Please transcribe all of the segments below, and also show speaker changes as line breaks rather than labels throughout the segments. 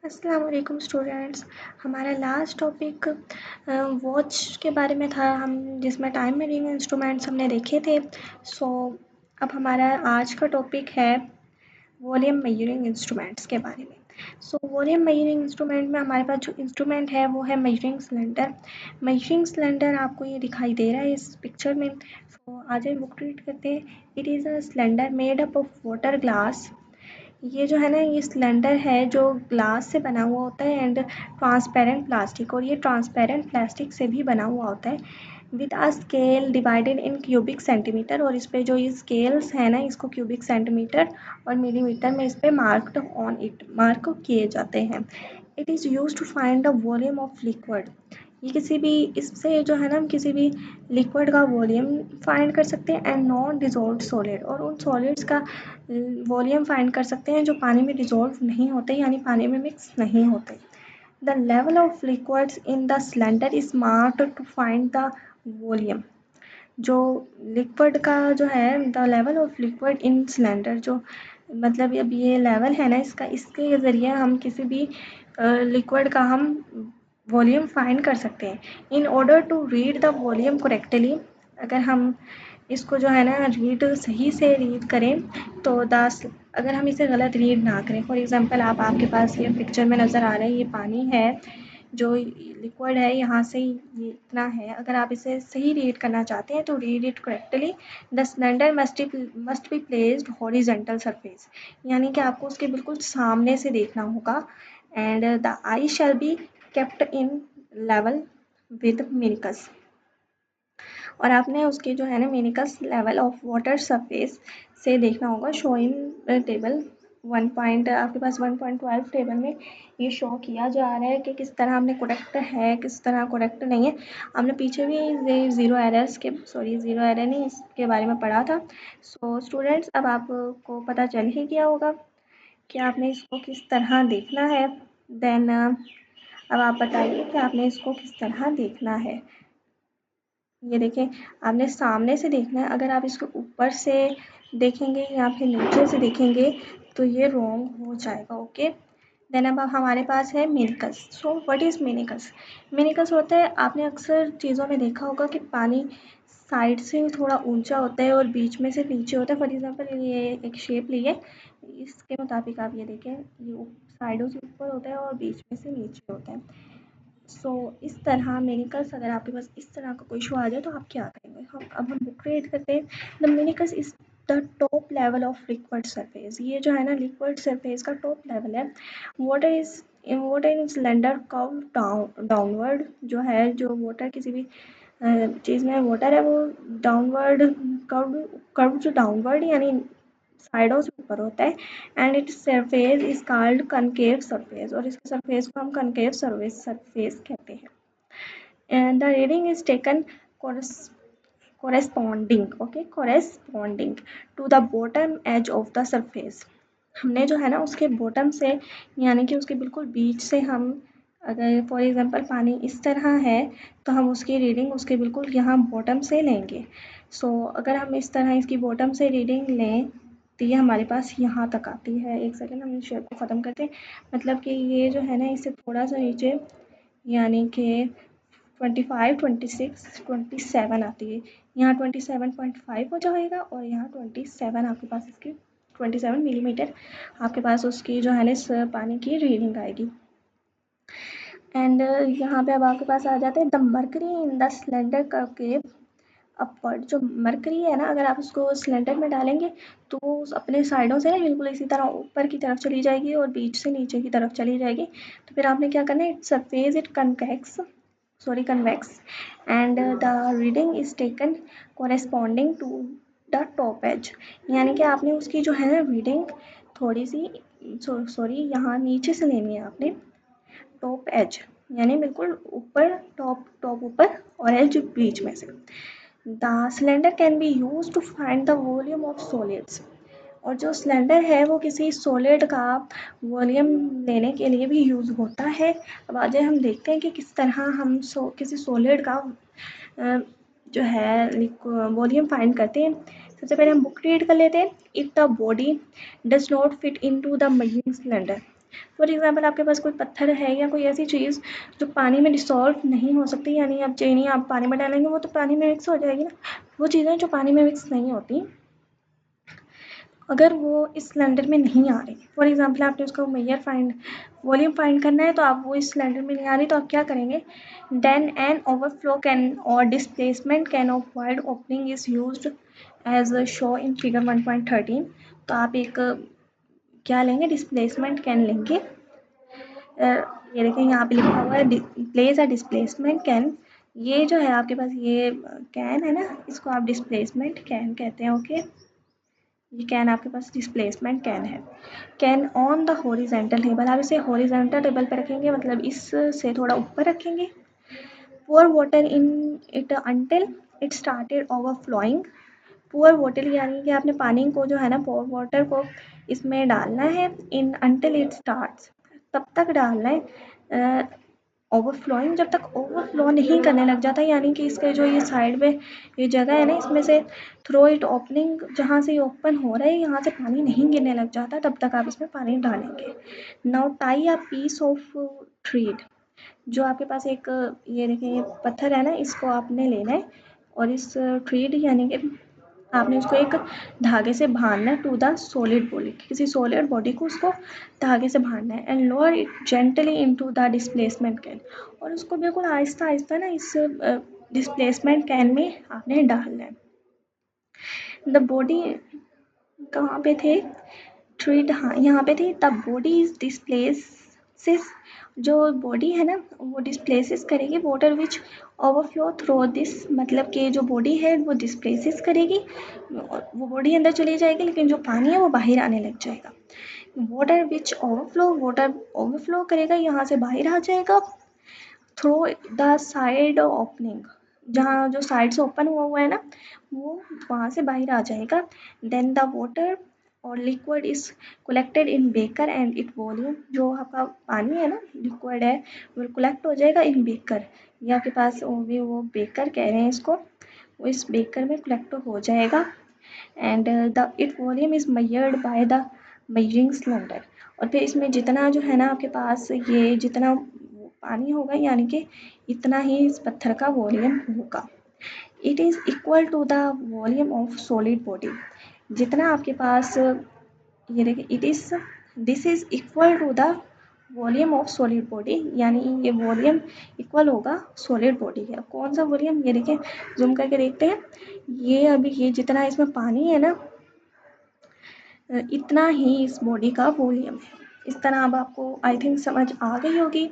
अस्सलाम वालेकुम स्टूडेंट्स। हमारा लास्ट टॉपिक वॉच के बारे में था, हम जिसमें टाइम मेजरिंग इंस्ट्रूमेंट्स हमने देखे थे। सो अब हमारा आज का टॉपिक है वॉल्यूम मेजरिंग इंस्ट्रूमेंट्स के बारे में। सो वॉल्यूम मेजरिंग इंस्ट्रूमेंट में हमारे पास जो इंस्ट्रूमेंट है वो है मेजरिंग सिलेंडर। मेजरिंग सिलेंडर आपको ये दिखाई दे रहा है इस पिक्चर में। सो आज हम बुक रीड करते हैं। It is a cylinder made up of water glass. ये जो है ना, ये सिलेंडर है जो ग्लास से बना हुआ होता है एंड ट्रांसपेरेंट प्लास्टिक, और ये ट्रांसपेरेंट प्लास्टिक से भी बना हुआ होता है with a scale divided in cubic centimetre. और इस पे जो ये स्केल्स है ना, इसको क्यूबिक सेंटीमीटर और मिलीमीटर में इस पे मार्क किए जाते हैं। It is use to find the volume of liquid. ये किसी भी इससे जो है ना, हम किसी भी लिक्विड का वॉल्यूम फाइंड कर सकते हैं एंड नॉन डिजॉल्व सॉलिड, और उन सॉलिड्स का वॉल्यूम फाइंड कर सकते हैं जो पानी में डिजॉल्व नहीं होते, यानी पानी में मिक्स नहीं होते। The level of liquids in the cylinder is marked to find the volume. जो लिक्विड का जो है, the level of liquid in cylinder, जो मतलब अब ये लेवल है ना इसका, इसके ज़रिए हम किसी भी लिक्विड का हम वॉल्यूम फाइंड कर सकते हैं। In order to read the volume correctly, अगर हम इसको जो है ना रीड सही से रीड करें तो अगर हम इसे गलत रीड ना करें, फॉर एग्जांपल आपके पास ये पिक्चर में नज़र आ रहा है, ये पानी है जो लिक्विड है, यहाँ से ये इतना है। अगर आप इसे सही रीड करना चाहते हैं तो read it correctly. The cylinder must be placed horizontal surface, यानी कि आपको उसके बिल्कुल सामने से देखना होगा। And the eye shall be kept in level with meniscus, और आपने उसके जो है ना meniscus level of water surface से देखना होगा। शो इन टेबल 1 आपके पास 1.12 टेबल में ये शो किया जा रहा है कि किस तरह हमने करेक्ट है, किस तरह करेक्ट नहीं है। हमने पीछे भी ज़ीरो एरर नहीं, इसके बारे में पढ़ा था। सो स्टूडेंट्स, अब आपको पता चल ही गया होगा कि आपने इसको किस तरह देखना है। देन अब आप बताइए कि आपने इसको किस तरह देखना है। ये देखें, आपने सामने से देखना है। अगर आप इसको ऊपर से देखेंगे या फिर नीचे से देखेंगे तो ये रॉन्ग हो जाएगा। ओके, देन अब हमारे पास है मेनिकस। So what is मेनिकस? मेनिकस होता है, आपने अक्सर चीज़ों में देखा होगा कि पानी साइड से थोड़ा ऊंचा होता है और बीच में से नीचे होता है। फॉर एग्जांपल ये एक शेप ली है, इसके मुताबिक आप ये देखें, ये साइडों से ऊपर होता है और बीच में से नीचे होता है। सो इस तरह मेनिकस, अगर आपके पास इस तरह का कोई इशू आ जाए तो आप क्या करेंगे? हम बुक क्रिएट करते हैं। The meniscus is the top level of liquid surface. ये जो है ना लिक्विड सरफेस का टॉप लेवल है। Water in cylinder curve downward, जो है जो वाटर किसी भी चीज़ में वाटर है वो डाउनवर्ड कर्व जो डाउनवर्ड यानी साइडों से ऊपर होता है। And its surface is called concave surface, और इसके सरफेस को हम कनकेव सरफेस कहते हैं। And the reading is taken corresponding to the bottom edge of the surface। हमने जो है ना उसके बॉटम से, यानी कि उसके बिल्कुल बीच से, हम अगर फॉर एग्जांपल पानी इस तरह है तो हम उसकी रीडिंग उसके बिल्कुल यहाँ बॉटम से लेंगे। सो अगर हम इस तरह इसकी बॉटम से रीडिंग लें तो ये हमारे पास यहाँ तक आती है। एक सेकेंड, हम इस शेप को ख़त्म करते हैं। मतलब कि ये जो है ना इससे थोड़ा सा नीचे, यानी कि 25, 26, 27 आती है। यहाँ 27.5 हो जाएगा और यहाँ 27 आपके पास इसकी 27 मिलीमीटर आपके पास उसकी जो है ना इस पानी की रीडिंग आएगी। एंड यहाँ पे अब आपके पास आ जाते हैं the mercury in the cylinder curve upward. जो मरकरी है ना, अगर आप उसको सिलेंडर में डालेंगे तो वो अपने साइडों से ना बिल्कुल इसी तरह ऊपर की तरफ चली जाएगी और बीच से नीचे की तरफ चली जाएगी। तो फिर आपने क्या करना है, it's surface it convex and the reading is taken corresponding to the top edge, यानी कि आपने उसकी जो है ना रीडिंग थोड़ी सी यहाँ नीचे से लेनी है आपने, टॉप एज यानी बिल्कुल ऊपर, टॉप ऊपर और एज बीच में से। The cylinder can be use to find the volume of solids, और जो सिलेंडर है वो किसी सॉलिड का वॉल्यूम लेने के लिए भी यूज़ होता है। अब आज हम देखते हैं कि किस तरह हम किसी सॉलिड का जो है वॉल्यूम फाइंड करते हैं। सबसे पहले हम बुक रीड कर लेते हैं। If the body does not fit into the measuring cylinder, for example आपके पास कोई पत्थर है या कोई ऐसी चीज़ जो पानी में डिसॉल्व नहीं हो सकती, यानी अब चीनी आप पानी में डालेंगे वो तो पानी में मिक्स हो जाएगी ना, वो चीज़ें जो पानी में मिक्स नहीं होती, अगर वो इस सिलेंडर में नहीं आ रही, फॉर एग्जाम्पल आपने उसका वॉल्यूम फाइंड करना है, तो आप वो इस सिलेंडर में नहीं आ रही, तो आप क्या करेंगे, देन एन ओवरफ्लो कैन और displacement can of wide opening is used as show in figure 1.13। तो आप एक क्या लेंगे, डिस्प्लेसमेंट कैन लेंगे। ये देखें यहाँ पे लिखा हुआ है प्लेस अ डिस्प्लेसमेंट कैन। ये जो है आपके पास ये कैन है ना, इसको आप डिस्प्लेसमेंट कैन कहते हैं। ओके, ये कैन आपके पास डिस्प्लेसमेंट कैन है। Can on the horizontal table, आप इसे हॉरिजेंटल टेबल पर रखेंगे, मतलब इससे थोड़ा ऊपर रखेंगे। pour water in it until it started overflowing. Poor water यानी कि आपने पानी को जो है ना, पुअर वाटर को इसमें डालना है, इन अंटिल इट स्टार्ट्स, तब तक डालना है ओवरफ्लोइंग, जब तक ओवरफ्लो नहीं करने लग जाता, यानी कि इसके जो ये साइड में ये जगह है ना, इसमें से थ्रो इट ओपनिंग, जहाँ से ये ओपन हो रहा है यहाँ से पानी नहीं गिरने लग जाता, तब तक आप इसमें पानी डालेंगे। Now tie a piece of thread, जो आपके पास एक ये देखिए ये पत्थर है ना, इसको आपने लेना है और इस थ्रेड यानी कि आपने उसको एक धागे से बांधना है टू द सॉलिड बॉडी, किसी सॉलिड बॉडी को उसको धागे से बांधना है, and lower it gently into the displacement can, और उसको बिल्कुल आहिस्ता आहिस्ता ना इस डिस्प्लेसमेंट कैन में आपने डालना है। द बॉडी कहाँ पे थे, थ्रेड, हाँ यहाँ पे थी। द बॉडी इज डिस्प्लेसेस, जो बॉडी है ना वो डिस्प्लेसेस करेगी water which overflow through this, मतलब कि जो बॉडी है वो डिस्प्लेसेस करेगी, वो बॉडी अंदर चली जाएगी, लेकिन जो पानी है वो बाहर आने लग जाएगा। Water which overflow, water overflow करेगा, यहाँ से बाहर आ जाएगा थ्रू द साइड ओपनिंग, जहाँ जो साइड से ओपन हुआ है ना वो वहाँ से बाहर आ जाएगा। देन द वाटर और liquid is collected in baker and it volume, जो आपका पानी है ना लिक्विड है वो कलेक्ट हो जाएगा इन बेकर, ये आपके पास वो बेकर कह रहे हैं इसको, वो इस बेकर में कलेक्ट हो जाएगा। And the it volume is measured by the measuring cylinder, और फिर इसमें जितना जो है ना आपके पास ये जितना पानी होगा, यानी कि इतना ही इस पत्थर का वॉल्यूम होगा। It is equal to the volume of solid body, जितना आपके पास ये देखिए it is this is equal to the volume of solid body, यानी ये वॉल्यूम इक्वल होगा सॉलिड बॉडी के। कौन सा वॉल्यूम, ये देखिए जूम करके देखते हैं, ये अभी ये जितना इसमें पानी है ना इतना ही इस बॉडी का वॉल्यूम है। इस तरह अब आपको आई थिंक समझ आ गई होगी।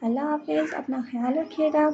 अल्लाह हाफिज़, अपना ख्याल रखिएगा।